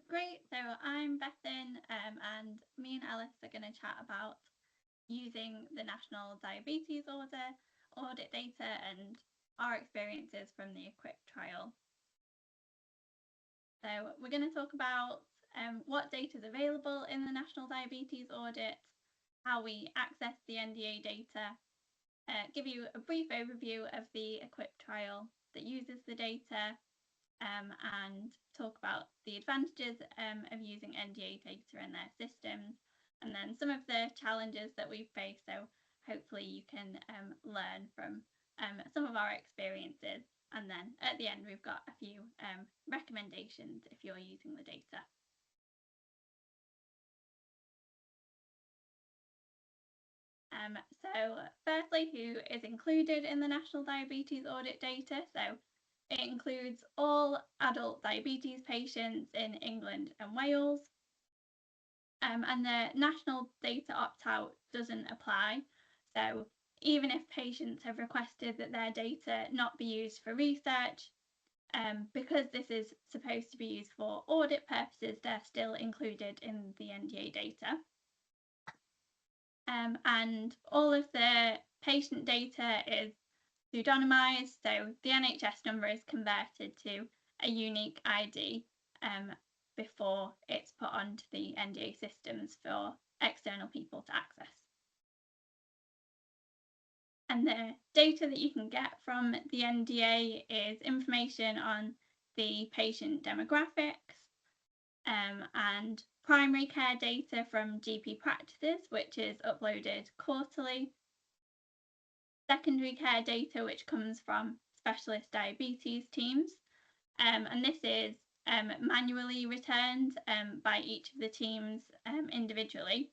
Great, so I'm Bethan, and me and Alice are going to chat about using the National Diabetes Audit data and our experiences from the EQUIP trial. So we're going to talk about what data is available in the National Diabetes Audit, how we access the NDA data, give you a brief overview of the EQUIP trial that uses the data, and talk about the advantages of using NDA data in their systems, and then some of the challenges that we've faced. So hopefully you can learn from some of our experiences, and then at the end we've got a few recommendations if you're using the data. So firstly, who is included in the National Diabetes Audit data? So it includes all adult diabetes patients in England and Wales. And the national data opt-out doesn't apply. So even if patients have requested that their data not be used for research, because this is supposed to be used for audit purposes, they're still included in the NDA data. And all of the patient data is pseudonymized, so the NHS number is converted to a unique ID before it's put onto the NDA systems for external people to access. And the data that you can get from the NDA is information on the patient demographics and primary care data from GP practices, which is uploaded quarterly. Secondary care data, which comes from specialist diabetes teams, and this is manually returned by each of the teams individually.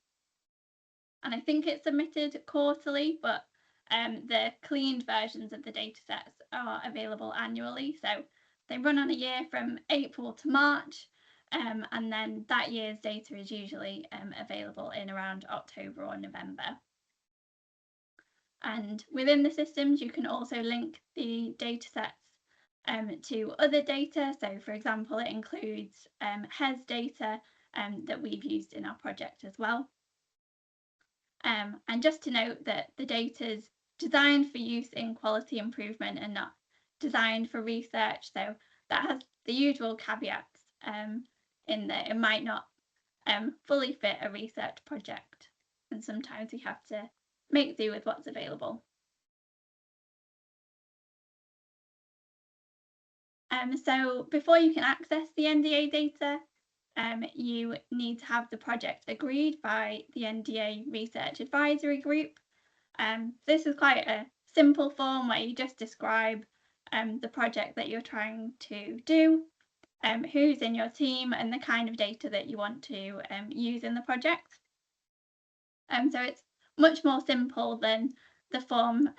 And I think it's submitted quarterly, but the cleaned versions of the data sets are available annually. So they run on a year from April to March, and then that year's data is usually available in around October or November. And within the systems, you can also link the data sets to other data. So for example, it includes HES data that we've used in our project as well. And just to note that the data is designed for use in quality improvement and not designed for research. So that has the usual caveats in that it might not fully fit a research project. And sometimes we have to make do with what's available. So before you can access the NDA data, you need to have the project agreed by the NDA Research Advisory Group. This is quite a simple form where you just describe the project that you're trying to do, who's in your team, and the kind of data that you want to use in the project. So it's much more simple than the form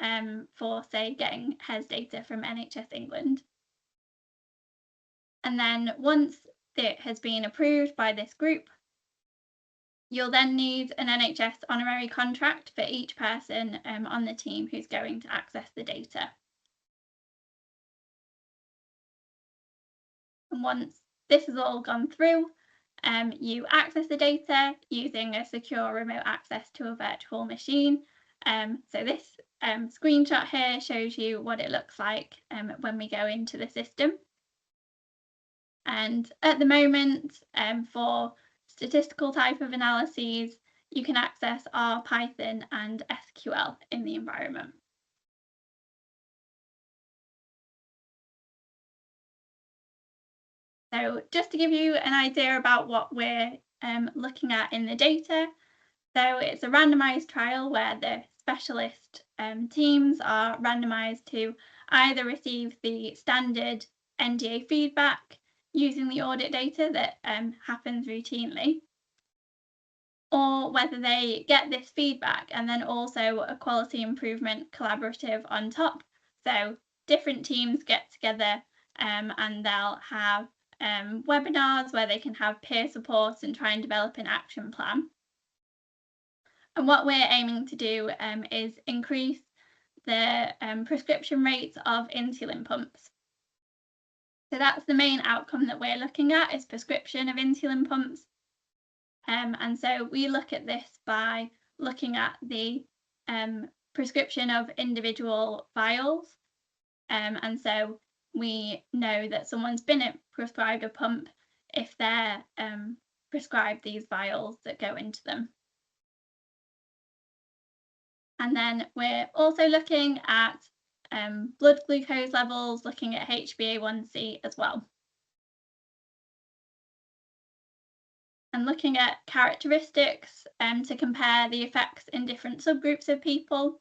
for, say, getting HES data from NHS England. And then once it has been approved by this group, you'll then need an NHS honorary contract for each person on the team who's going to access the data. And once this has all gone through, you access the data using a secure remote access to a virtual machine. So this screenshot here shows you what it looks like when we go into the system. And at the moment, for statistical type of analyses, you can access R, Python, and SQL in the environment. So just to give you an idea about what we're looking at in the data, so it's a randomised trial where the specialist teams are randomised to either receive the standard NDA feedback using the audit data that happens routinely, or whether they get this feedback and then also a quality improvement collaborative on top. So different teams get together and they'll have webinars where they can have peer support and try and develop an action plan. And what we're aiming to do is increase the prescription rates of insulin pumps. So that's the main outcome that we're looking at, is prescription of insulin pumps. And so we look at this by looking at the prescription of individual vials. And so we know that someone's been prescribed a pump if they're prescribed these vials that go into them. And then we're also looking at blood glucose levels, looking at HbA1c as well. And looking at characteristics to compare the effects in different subgroups of people.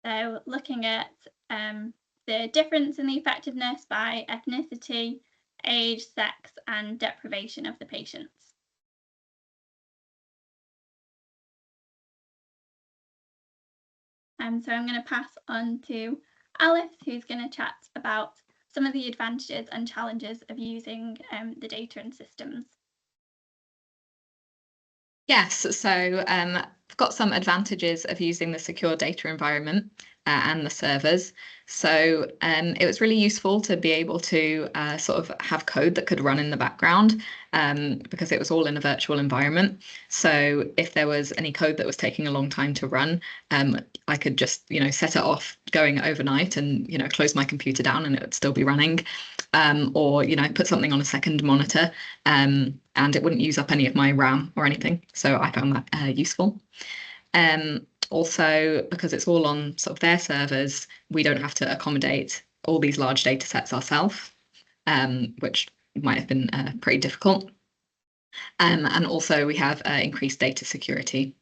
So looking at the difference in the effectiveness by ethnicity, age, sex, and deprivation of the patients. So I'm going to pass on to Alice, who's going to chat about some of the advantages and challenges of using the data and systems. Yes, so I've got some advantages of using the secure data environment and the servers. So it was really useful to be able to sort of have code that could run in the background because it was all in a virtual environment. So if there was any code that was taking a long time to run, I could just, set it off going overnight and, close my computer down and it would still be running. Or, put something on a second monitor and it wouldn't use up any of my RAM or anything. So I found that useful. Also, because it's all on sort of their servers, we don't have to accommodate all these large data sets ourselves, which might have been pretty difficult. And also we have increased data security.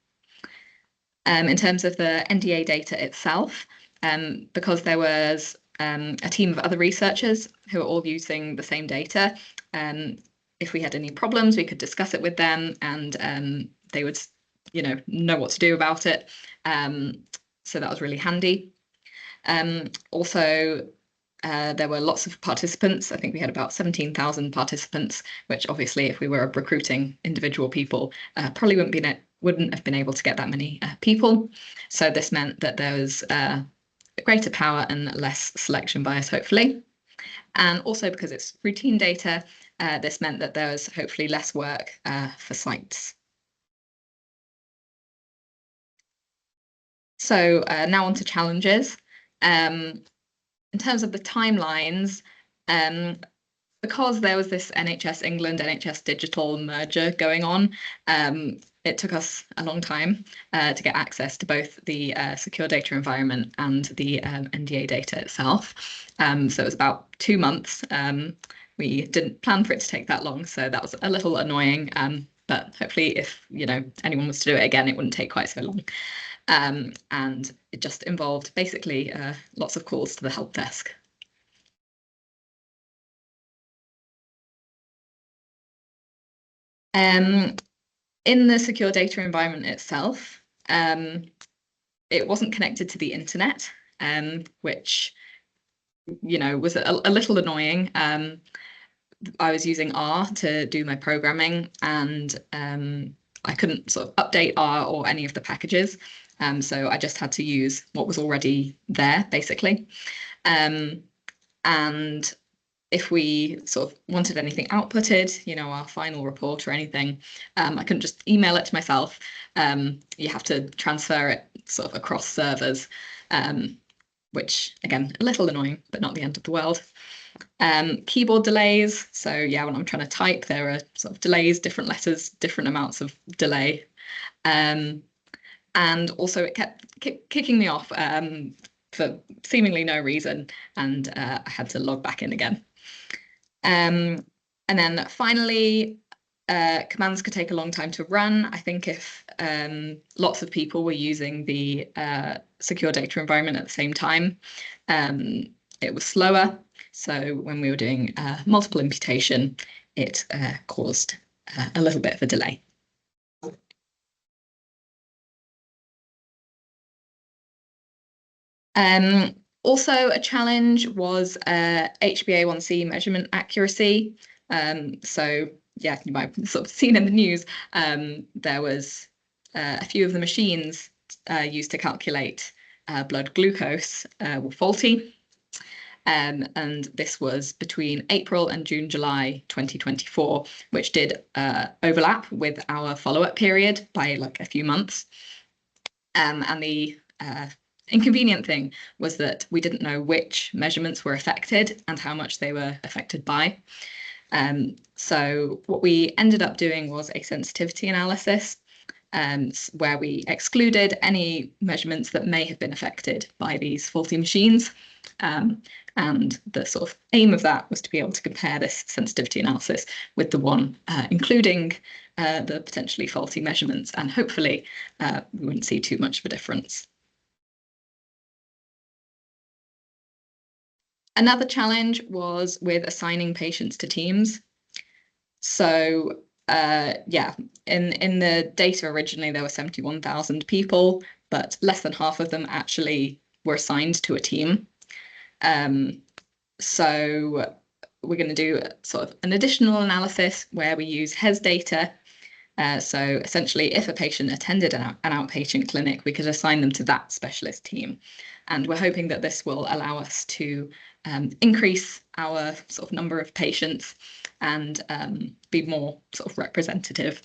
In terms of the NDA data itself, because there was a team of other researchers who are all using the same data, if we had any problems, we could discuss it with them and they would know what to do about it. So that was really handy. Also, there were lots of participants. I think we had about 17,000 participants, which obviously if we were recruiting individual people, probably wouldn't have been able to get that many people. So this meant that there was greater power and less selection bias, hopefully. And also because it's routine data, this meant that there was hopefully less work for sites. So now on to challenges. In terms of the timelines, because there was this NHS England, NHS Digital merger going on, it took us a long time to get access to both the secure data environment and the NDA data itself. So it was about 2 months. We didn't plan for it to take that long, so that was a little annoying. But hopefully if anyone was to do it again, it wouldn't take quite so long. And it just involved basically lots of calls to the help desk. In the secure data environment itself, it wasn't connected to the internet, which was a little annoying. I was using R to do my programming and I couldn't sort of update R or any of the packages. So I just had to use what was already there, basically. And if we sort of wanted anything outputted, our final report or anything, I couldn't just email it to myself. You have to transfer it sort of across servers, which again, a little annoying, but not the end of the world. Keyboard delays. So yeah, when I'm trying to type, there are sort of delays, different letters, different amounts of delay. And also it kept kicking me off for seemingly no reason, and I had to log back in again. And then finally, commands could take a long time to run. I think if lots of people were using the secure data environment at the same time, it was slower. So when we were doing multiple imputation, it caused a little bit of a delay. Also a challenge was HbA1c measurement accuracy. So yeah, you might have sort of seen in the news, there was a few of the machines used to calculate blood glucose were faulty. And this was between April and July 2024, which did overlap with our follow-up period by like a few months. And the inconvenient thing was that we didn't know which measurements were affected and how much they were affected by. So what we ended up doing was a sensitivity analysis, where we excluded any measurements that may have been affected by these faulty machines. And the sort of aim of that was to be able to compare this sensitivity analysis with the one including the potentially faulty measurements, and hopefully we wouldn't see too much of a difference. Another challenge was with assigning patients to teams. So yeah, in the data originally there were 71,000 people, but less than half of them actually were assigned to a team. So we're going to do sort of an additional analysis where we use HES data. So essentially, if a patient attended an outpatient clinic, we could assign them to that specialist team. And we're hoping that this will allow us to increase our sort of number of patients and be more sort of representative.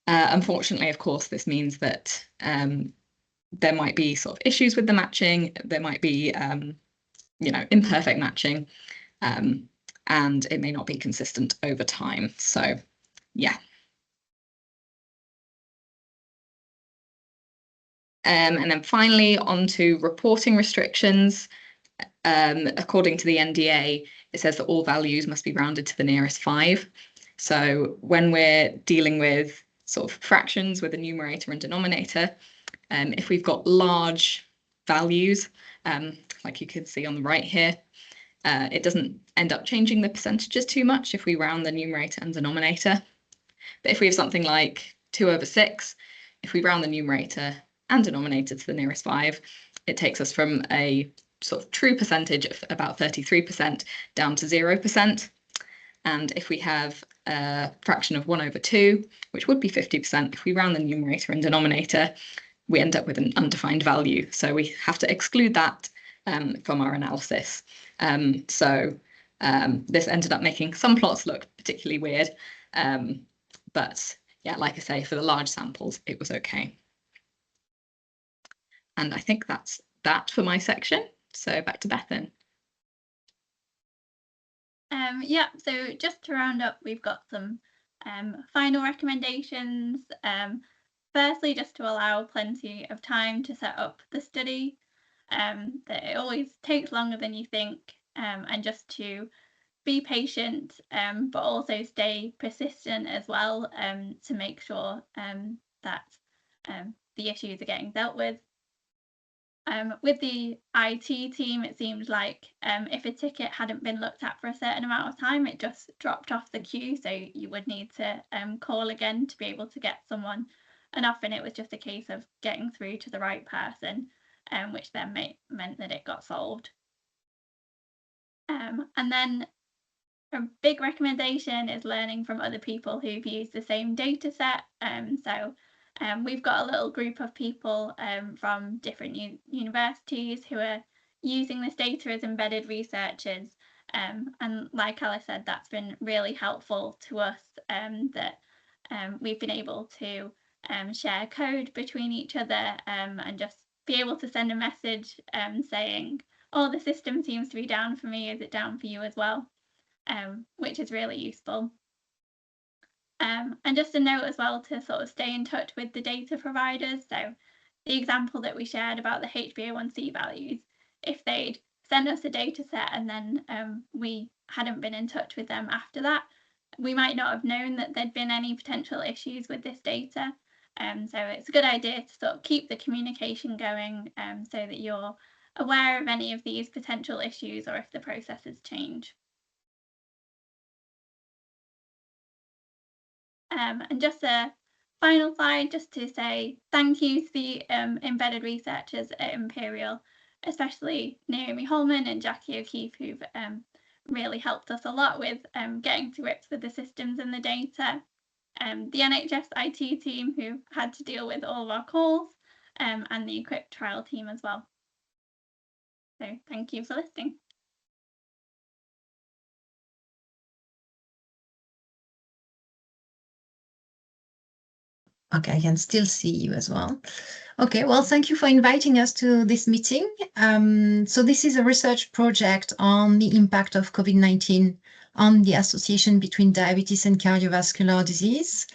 Unfortunately, of course, this means that there might be sort of issues with the matching. There might be, imperfect matching, and it may not be consistent over time. So, yeah. And then finally, on to reporting restrictions. According to the NDA, it says that all values must be rounded to the nearest 5. So when we're dealing with sort of fractions with a numerator and denominator, if we've got large values, like you can see on the right here, it doesn't end up changing the percentages too much if we round the numerator and denominator. But if we have something like 2/6, if we round the numerator and denominator to the nearest 5, it takes us from a sort of true percentage of about 33% down to 0%. And if we have a fraction of 1/2, which would be 50%, if we round the numerator and denominator, we end up with an undefined value. So we have to exclude that from our analysis. So this ended up making some plots look particularly weird. But yeah, like I say, for the large samples, it was okay. And I think that's that for my section. So back to Bethan. Yeah, so just to round up, we've got some final recommendations. Firstly, just to allow plenty of time to set up the study, that it always takes longer than you think, and just to be patient, but also stay persistent as well, to make sure that the issues are getting dealt with. With the IT team, it seemed like if a ticket hadn't been looked at for a certain amount of time, it just dropped off the queue. So you would need to call again to be able to get someone. And often it was just a case of getting through to the right person, which then meant that it got solved. And then a big recommendation is learning from other people who've used the same data set. So we've got a little group of people from different universities who are using this data as embedded researchers. And like Alice said, that's been really helpful to us, that we've been able to share code between each other, and just be able to send a message saying, oh, the system seems to be down for me, is it down for you as well? Which is really useful. And just a note as well to sort of stay in touch with the data providers. So the example that we shared about the HbA1c values, if they'd send us a data set and then we hadn't been in touch with them after that, we might not have known that there'd been any potential issues with this data. So it's a good idea to sort of keep the communication going, so that you're aware of any of these potential issues or if the processes change. And just a final slide, just to say thank you to the embedded researchers at Imperial, especially Naomi Holman and Jackie O'Keefe, who've really helped us a lot with getting to grips with the systems and the data. The NHS IT team, who had to deal with all of our calls, and the Equip trial team as well. So thank you for listening. Okay, I can still see you as well. Okay, well, thank you for inviting us to this meeting. So this is a research project on the impact of COVID-19 on the association between diabetes and cardiovascular disease.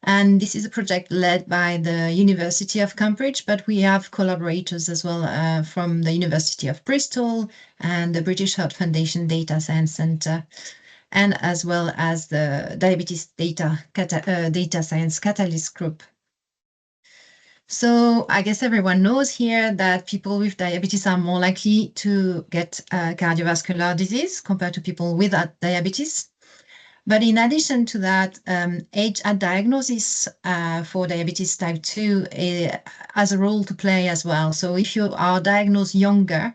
And this is a project led by the University of Cambridge, but we have collaborators as well from the University of Bristol and the British Heart Foundation Data Science Centre, and as well as the Diabetes Data Science Catalyst Group. So I guess everyone knows here that people with diabetes are more likely to get cardiovascular disease compared to people without diabetes. But in addition to that, age at diagnosis for diabetes type 2 has a role to play as well. So if you are diagnosed younger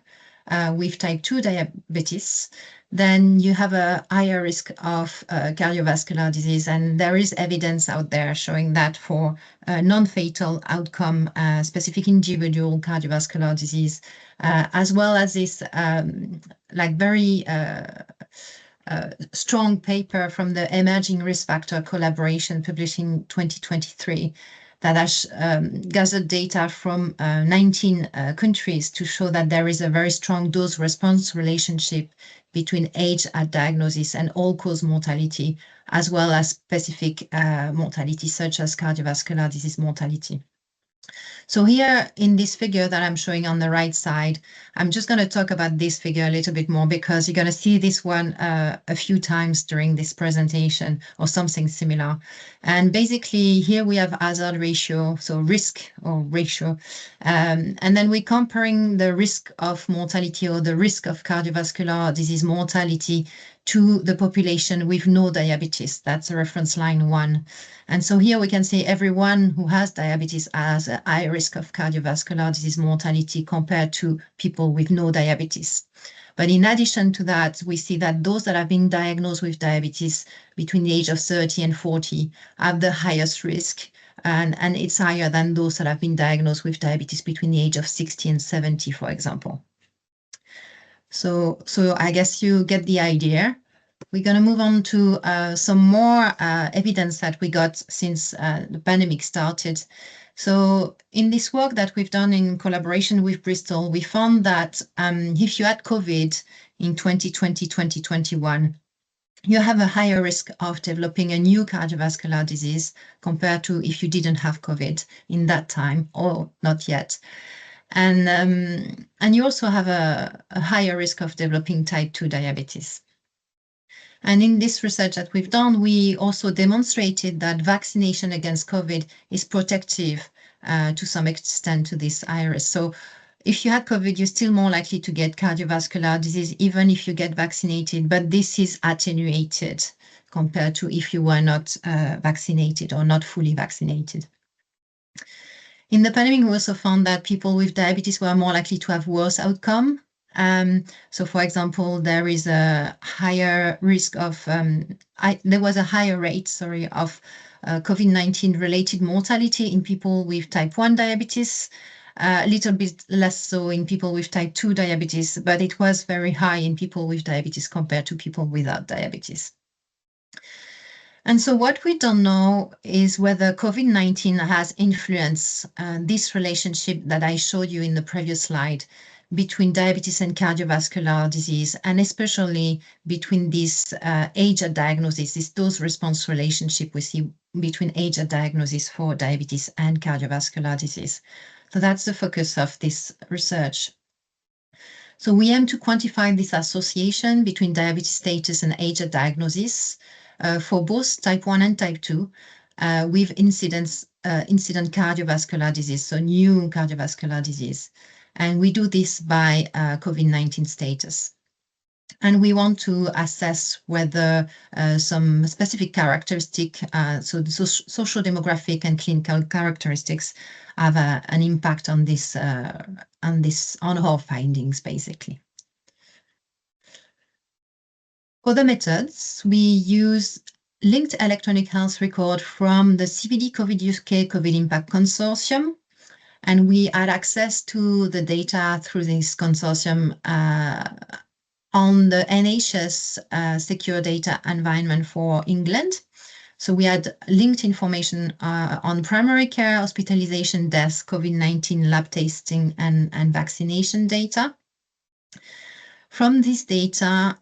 with type 2 diabetes, then you have a higher risk of cardiovascular disease. And there is evidence out there showing that for non-fatal outcome, specific individual cardiovascular disease, as well as this like very strong paper from the Emerging Risk Factor Collaboration published in 2023 that has gathered data from 19 countries to show that there is a very strong dose-response relationship between age at diagnosis and all-cause mortality, as well as specific mortality such as cardiovascular disease mortality. So here in this figure that I'm showing on the right side, I'm just going to talk about this figure a little bit more because you're going to see this one a few times during this presentation or something similar. And basically here we have hazard ratio, so risk or ratio. And then we're comparing the risk of mortality or the risk of cardiovascular disease mortality to the population with no diabetes. That's a reference line 1. And so here we can say everyone who has diabetes has a high risk of cardiovascular disease mortality compared to people with no diabetes. But in addition to that, we see that those that have been diagnosed with diabetes between the age of 30 and 40 have the highest risk. And it's higher than those that have been diagnosed with diabetes between the age of 60 and 70, for example. So I guess you get the idea. We're going to move on to some more evidence that we got since the pandemic started. So in this work that we've done in collaboration with Bristol, we found that if you had COVID in 2020, 2021, you have a higher risk of developing a new cardiovascular disease compared to if you didn't have COVID in that time or not yet. And you also have a higher risk of developing type 2 diabetes. And in this research that we've done, we also demonstrated that vaccination against COVID is protective to some extent to this high risk. So if you had COVID, you're still more likely to get cardiovascular disease, even if you get vaccinated, but this is attenuated compared to if you were not vaccinated or not fully vaccinated. In the pandemic, we also found that people with diabetes were more likely to have worse outcome. So, for example, there is a higher risk of, there was a higher rate, of COVID-19 related mortality in people with type 1 diabetes, a little bit less so in people with type 2 diabetes, but it was very high in people with diabetes compared to people without diabetes. And so what we don't know is whether COVID-19 has influenced this relationship that I showed you in the previous slide between diabetes and cardiovascular disease, and especially between this age at diagnosis, this dose-response relationship we see between age at diagnosis for diabetes and cardiovascular disease. So that's the focus of this research. So we aim to quantify this association between diabetes status and age at diagnosis for both type 1 and type 2 with incident cardiovascular disease, so new cardiovascular disease. And we do this by COVID-19 status. And we want to assess whether some specific characteristic, so the social demographic and clinical characteristics have an impact on this, on our findings, basically. For the methods, we use linked electronic health record from the CVD COVID UK COVID Impact Consortium. And we had access to the data through this consortium on the NHS Secure Data Environment for England. So we had linked information on primary care, hospitalization, deaths, COVID-19 lab testing, and vaccination data. From this data,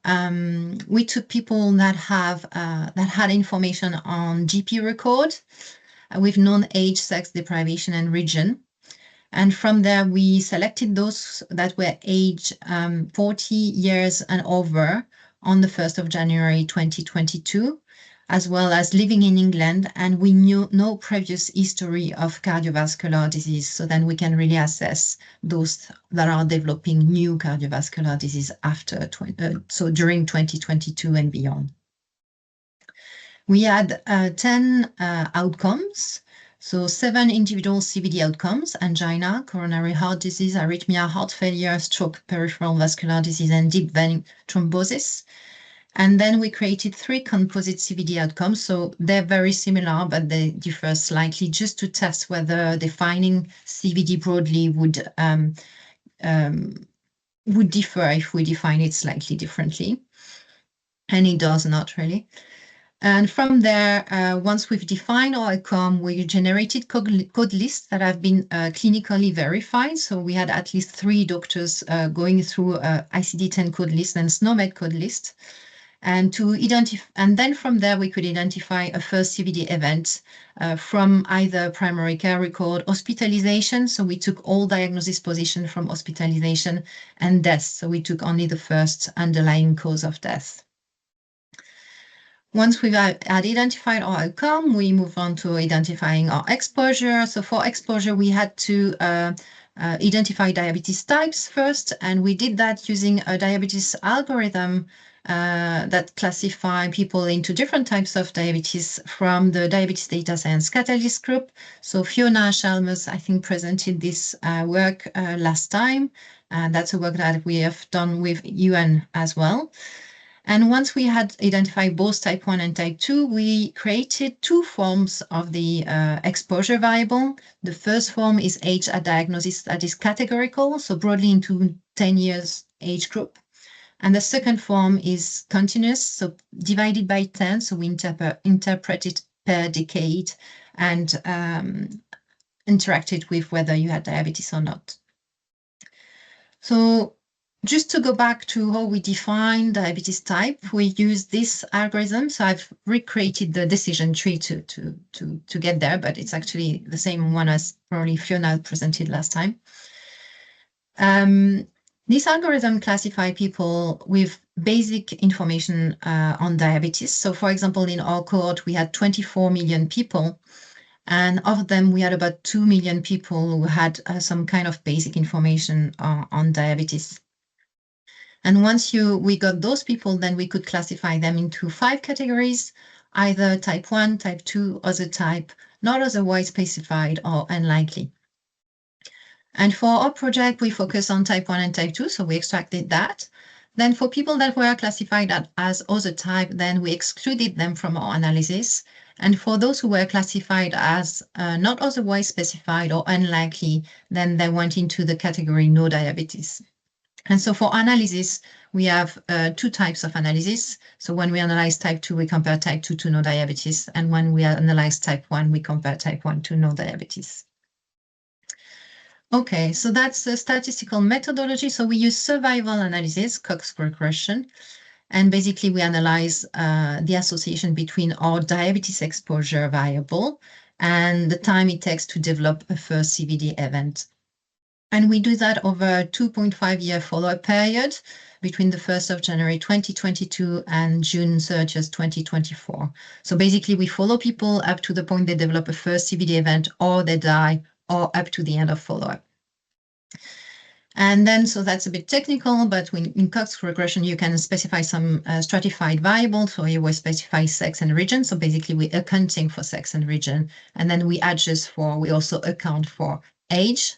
we took people that had information on GP record with known age, sex, deprivation, and region. And from there, we selected those that were age 40 years and over on the 1st of January 2022, as well as living in England, and we knew no previous history of cardiovascular disease. So then we can really assess those that are developing new cardiovascular disease after, so during 2022 and beyond. We had 10 outcomes. So 7 individual CVD outcomes: angina, coronary heart disease, arrhythmia, heart failure, stroke, peripheral vascular disease, and deep vein thrombosis. And then we created 3 composite CVD outcomes. So they're very similar, but they differ slightly, just to test whether defining CVD broadly would differ if we define it slightly differently. And it does not really. And from there, once we've defined our outcome, we generated code lists that have been clinically verified. So we had at least 3 doctors going through ICD-10 code list and SNOMED code list. And then from there, we could identify a first CVD event from either primary care record, hospitalization. So we took all diagnosis position from hospitalization, and death. So we took only the first underlying cause of death. Once we've had identified our outcome, we move on to identifying our exposure. So for exposure, we had to identify diabetes types first, and we did that using a diabetes algorithm that classify people into different types of diabetes from the Diabetes Data Science Catalyst group. So Fiona Chalmers, I think, presented this work last time, and that's a work that we have done with UN as well. And once we had identified both type 1 and type 2, we created 2 forms of the exposure variable. The first form is age at diagnosis, that is categorical, so broadly into 10 years age group. And the second form is continuous, so divided by 10, so we interpret it per decade and interacted with whether you had diabetes or not. So just to go back to how we define diabetes type, we use this algorithm. So I've recreated the decision tree to get there, but it's actually the same one as probably Fiona presented last time. This algorithm classifies people with basic information on diabetes. So for example, in our cohort, we had 24 million people, and of them, we had about 2 million people who had some kind of basic information on diabetes. And once we got those people, then we could classify them into 5 categories, either type 1, type 2, other type, not otherwise specified, or unlikely. And for our project, we focus on type 1 and type 2, so we extracted that. Then for people that were classified as other type, then we excluded them from our analysis. And for those who were classified as not otherwise specified or unlikely, then they went into the category no diabetes. And so for analysis, we have 2 types of analysis. So when we analyze type 2, we compare type 2 to no diabetes. And when we analyze type 1, we compare type 1 to no diabetes. Okay, so that's the statistical methodology. So we use survival analysis, Cox regression, and basically we analyze the association between our diabetes exposure variable and the time it takes to develop a first CVD event. And we do that over a 2.5-year follow-up period between the 1st of January 2022 and June 30th, 2024. So basically we follow people up to the point they develop a first CVD event or they die, or up to the end of follow-up. And then, so that's a bit technical, but in Cox regression, you can specify some stratified variables. So you will specify sex and region. So basically we're accounting for sex and region. And then we also account for age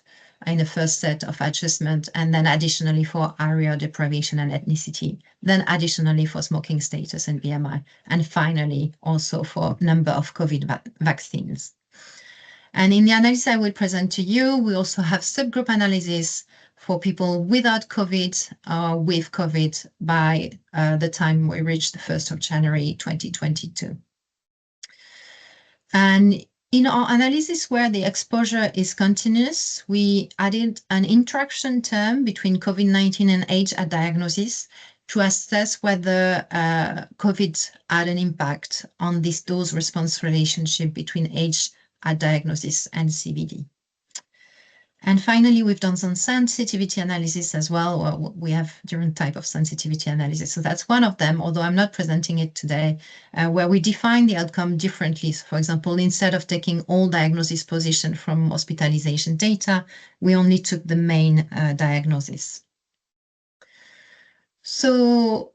in the first set of adjustment, and then additionally for area, deprivation, and ethnicity. Then additionally for smoking status and BMI. And finally, also for number of COVID vaccines. And in the analysis I will present to you, we also have subgroup analysis for people without COVID or with COVID by the time we reach the 1st of January 2022. And in our analysis where the exposure is continuous, we added an interaction term between COVID-19 and age at diagnosis to assess whether COVID had an impact on this dose-response relationship between age at diagnosis and CVD. And finally, we've done some sensitivity analysis as well. Well, we have different type of sensitivity analysis. So that's one of them, although I'm not presenting it today, where we define the outcome differently. So for example, instead of taking all diagnosis position from hospitalization data, we only took the main diagnosis. So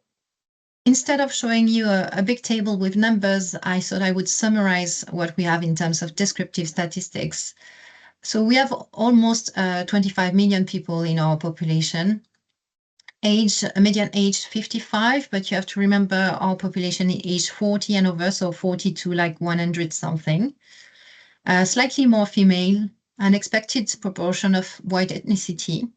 instead of showing you a big table with numbers, I thought I would summarize what we have in terms of descriptive statistics. So we have almost 25 million people in our population. Median age 55, but you have to remember our population is age 40 and over, so 40 to like 100 something. Slightly more female, an expected proportion of white ethnicity.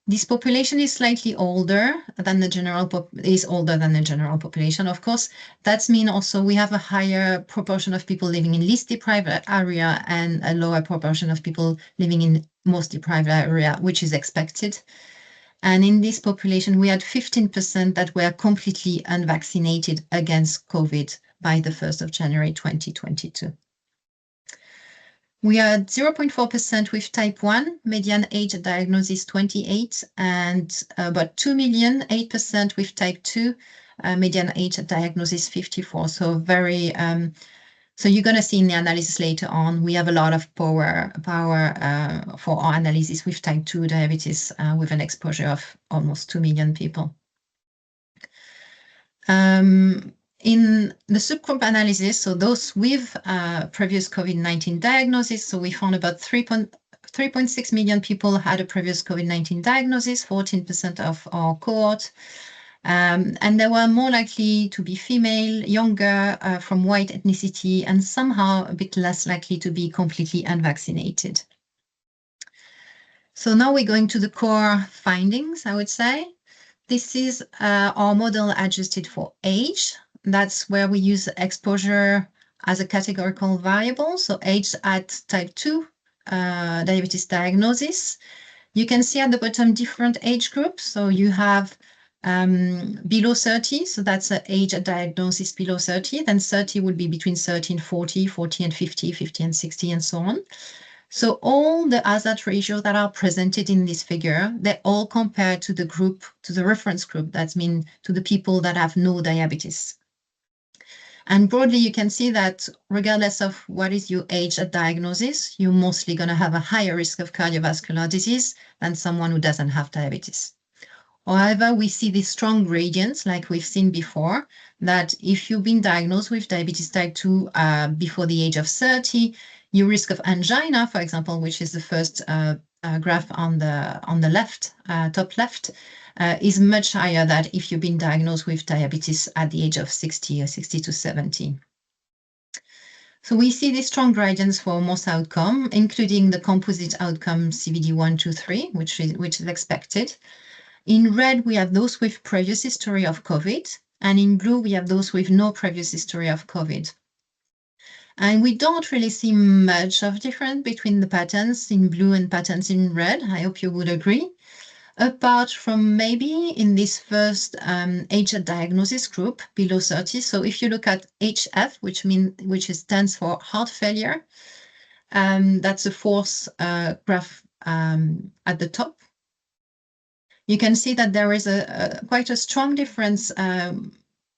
This population is slightly older than the general population. Of course, that means also we have a higher proportion of people living in least deprived area and a lower proportion of people living in most deprived area, which is expected. And in this population, we had 15% that were completely unvaccinated against COVID by the 1st of January 2022. We are 0.4% with type 1, median age at diagnosis 28, and about 2 million, 8% with type 2, median age at diagnosis 54. So very, so you're going to see in the analysis later on, we have a lot of power for our analysis with type 2 diabetes with an exposure of almost 2 million people. In the subgroup analysis, so those with previous COVID-19 diagnosis, so we found about 3.6 million people had a previous COVID-19 diagnosis, 14% of our cohort. And they were more likely to be female, younger, from white ethnicity, and somehow a bit less likely to be completely unvaccinated. So now we're going to the core findings, I would say. This is our model adjusted for age. That's where we use exposure as a categorical variable. So age at type 2 diabetes diagnosis. You can see at the bottom different age groups. So you have below 30. So that's an age at diagnosis below 30. Then 30 would be between 30 and 40, 40 and 50, 50 and 60, and so on. So all the hazard ratios that are presented in this figure, they all compare to the group, to the reference group. That means to the people that have no diabetes. And broadly, you can see that regardless of what is your age at diagnosis, you're mostly going to have a higher risk of cardiovascular disease than someone who doesn't have diabetes. However, we see these strong gradients like we've seen before, that if you've been diagnosed with diabetes type 2 before the age of 30, your risk of angina, for example, which is the first graph on the left, top left, is much higher than if you've been diagnosed with diabetes at the age of 60 or 60 to 70. So we see these strong gradients for most outcome, including the composite outcome CVD 1, 2, 3, which is expected. In red, we have those with previous history of COVID, and in blue, we have those with no previous history of COVID. And we don't really see much of difference between the patterns in blue and patterns in red. I hope you would agree. Apart from maybe in this first age at diagnosis group below 30. So if you look at HF, which stands for heart failure, that's the fourth graph at the top. You can see that there is quite a strong difference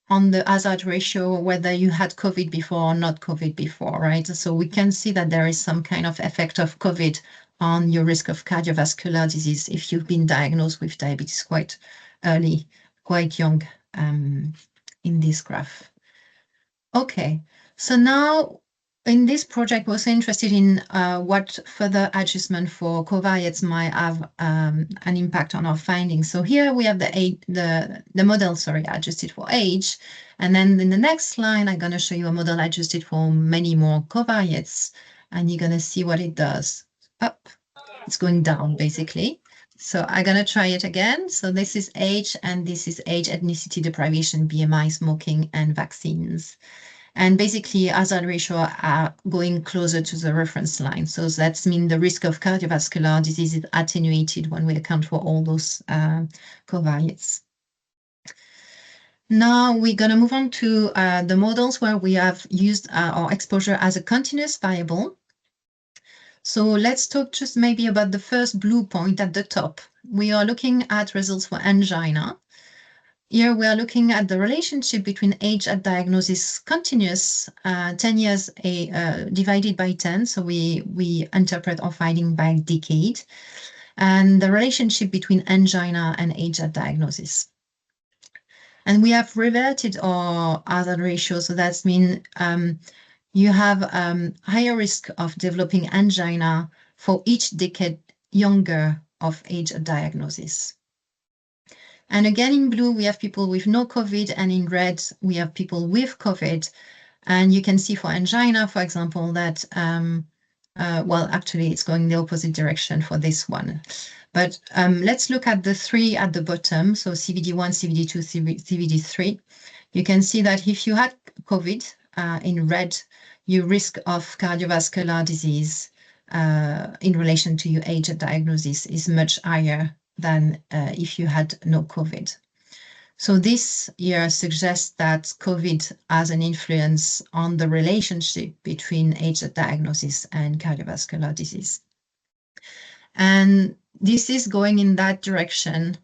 on the hazard ratio, whether you had COVID before or not COVID before, right? So we can see that there is some kind of effect of COVID on your risk of cardiovascular disease if you've been diagnosed with diabetes quite early, quite young in this graph. Okay, so now in this project, we're also interested in what further adjustment for covariates might have an impact on our findings. So here we have the model, adjusted for age. And then in the next slide, I'm going to show you a model adjusted for many more covariates. And you're going to see what it does. Up, it's going down, basically. So I'm going to try it again. So this is age, and this is age, ethnicity, deprivation, BMI, smoking, and vaccines. And basically, hazard ratio are going closer to the reference line. So that means the risk of cardiovascular disease is attenuated when we account for all those covariates. Now we're going to move on to the models where we have used our exposure as a continuous variable. So let's talk just maybe about the first blue point at the top. We are looking at results for angina. Here we are looking at the relationship between age at diagnosis continuous, 10 years divided by 10. So we interpret our finding by decade, and the relationship between angina and age at diagnosis. And we have reverted our hazard ratio. So that means you have higher risk of developing angina for each decade younger of age at diagnosis. And again, in blue, we have people with no COVID, and in red, we have people with COVID. And you can see for angina, for example, that, well, actually, it's going the opposite direction for this one. But let's look at the three at the bottom. So CVD1, CVD2, CVD3. You can see that if you had COVID in red, your risk of cardiovascular disease in relation to your age at diagnosis is much higher than if you had no COVID. So this here suggests that COVID has an influence on the relationship between age at diagnosis and cardiovascular disease. And this is going in that direction.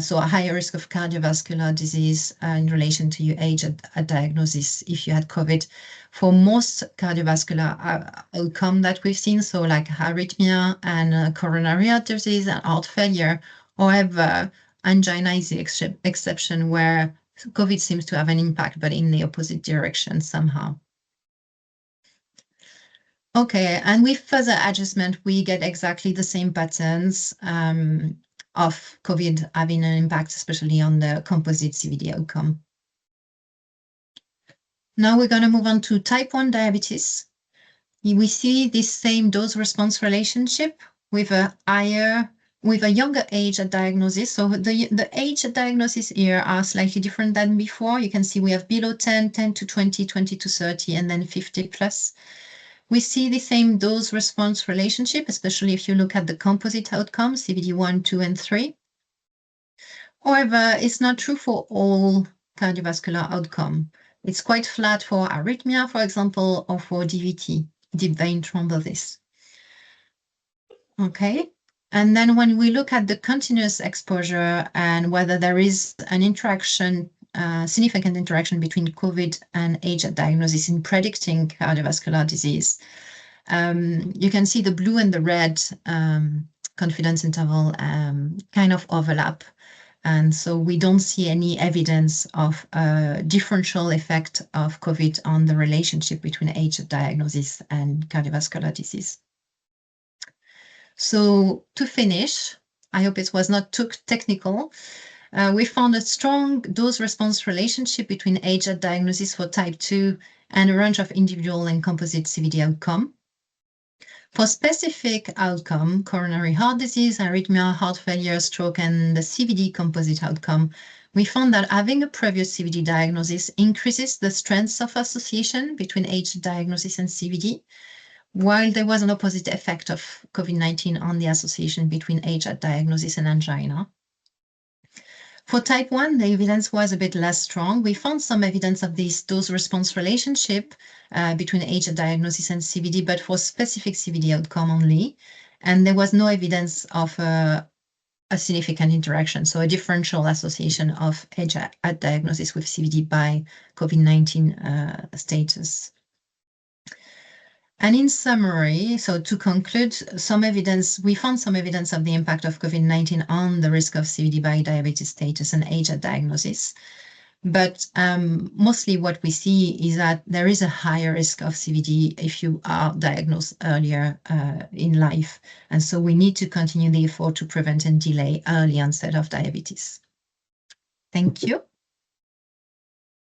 So a higher risk of cardiovascular disease in relation to your age at diagnosis if you had COVID for most cardiovascular outcome that we've seen, so like arrhythmia and coronary heart disease and heart failure. However, angina is the exception where COVID seems to have an impact, but in the opposite direction somehow. Okay, and with further adjustment, we get exactly the same patterns of COVID having an impact, especially on the composite CVD outcome. Now we're going to move on to type 1 diabetes. We see this same dose-response relationship with a younger age at diagnosis. So the age at diagnosis here are slightly different than before. You can see we have below 10, 10 to 20, 20 to 30, and then 50 plus. We see the same dose-response relationship, especially if you look at the composite outcomes, CVD1, 2, and 3. However, it's not true for all cardiovascular outcome. It's quite flat for arrhythmia, for example, or for DVT, deep vein thrombosis. Okay, and then when we look at the continuous exposure and whether there is an interaction, significant interaction between COVID and age at diagnosis in predicting cardiovascular disease, you can see the blue and the red confidence interval kind of overlap. And so we don't see any evidence of a differential effect of COVID on the relationship between age at diagnosis and cardiovascular disease. So to finish, I hope it was not too technical. We found a strong dose-response relationship between age at diagnosis for type 2 and a range of individual and composite CVD outcome. For specific outcome, coronary heart disease, arrhythmia, heart failure, stroke, and the CVD composite outcome, we found that having a previous CVD diagnosis increases the strength of association between age diagnosis and CVD, while there was an opposite effect of COVID-19 on the association between age at diagnosis and angina. For type 1, the evidence was a bit less strong. We found some evidence of this dose-response relationship between age at diagnosis and CVD, but for specific CVD outcome only. And there was no evidence of a significant interaction, so a differential association of age at diagnosis with CVD by COVID-19 status. And in summary, so to conclude, we found some evidence of the impact of COVID-19 on the risk of CVD by diabetes status and age at diagnosis. But mostly what we see is that there is a higher risk of CVD if you are diagnosed earlier in life. And so we need to continue the effort to prevent and delay early onset of diabetes. Thank you.